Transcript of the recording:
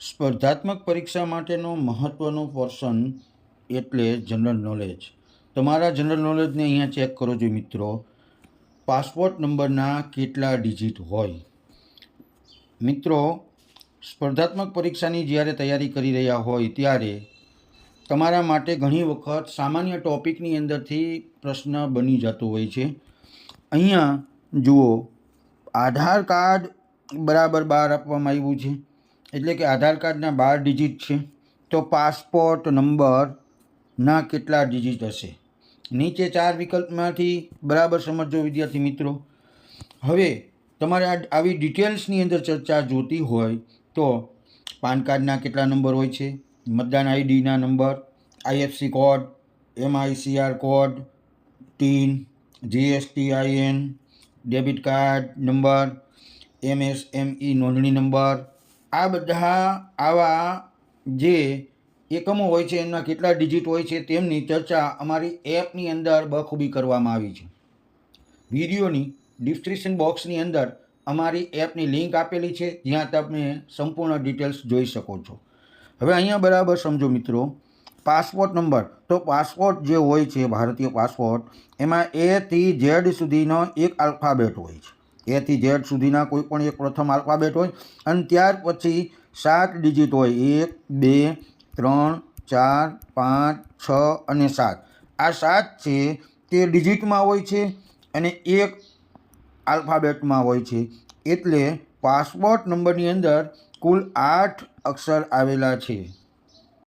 સ્પર્ધાત્મક પરીક્ષા માટેનો મહત્ત્વનો પોર્શન એટલે જનરલ નોલેજ. તમારા જનરલ નોલેજને અહીંયા ચેક કરો છો મિત્રો. પાસપોર્ટ નંબરના કેટલા ડિજિટ હોય? મિત્રો, સ્પર્ધાત્મક પરીક્ષાની જ્યારે તૈયારી કરી રહ્યા હોય ત્યારે તમારા માટે ઘણી વખત સામાન્ય ટૉપિકની અંદરથી પ્રશ્ન બની જતો હોય છે. અહીંયા જુઓ, આધાર કાર્ડ બરાબર 12 આપવામાં આવ્યું છે, એટલે કે આધાર કાર્ડના 12 ડિજિટ છે. તો પાસપોર્ટ નંબરના કેટલા ડિજિટ હશે? નીચે 4 વિકલ્પમાંથી બરાબર સમજો વિદ્યાર્થી મિત્રો. હવે તમારે આવી ડિટેલ્સની અંદર ચર્ચા જોતી હોય તો પાન કાર્ડના કેટલા નંબર હોય છે, મતદાન આઈડીના number, IFC code, MICR code, TIN, GSTIN, debit card number, MSME નોંધણી નંબર, આ બધા આવા જે એકમો હોય છે એમના કેટલા ડિજિટ હોય છે તેમની ચર્ચા અમારી એપની અંદર બખૂબી કરવામાં આવી છે. વિડીયોની ડિસ્ક્રિપ્શન બોક્સની અંદર અમારી એપની લિંક આપેલી છે, જ્યાં તમે સંપૂર્ણ ડિટેલ્સ જોઈ શકો છો. હવે અહીંયા બરાબર સમજો મિત્રો. પાસપોર્ટ નંબર, તો પાસપોર્ટ જે હોય છે ભારતીય પાસપોર્ટ, એમાં A થી Z સુધીનો એક આલ્ફાબેટ હોય છે. A થી Z સુધીના કોઈ પણ એક પ્રથમ આલ્ફાબેટ હોય અને ત્યાર પછી 7 ડિજિટ હોય. 1, 2, 3, 4, 5, 6 અને 7. આ 7 છે તે ડિજિટમાં હોય છે અને એક આલ્ફાબેટમાં હોય છે. એટલે પાસપોર્ટ નંબરની અંદર કુલ 8 અક્ષર આવેલા છે.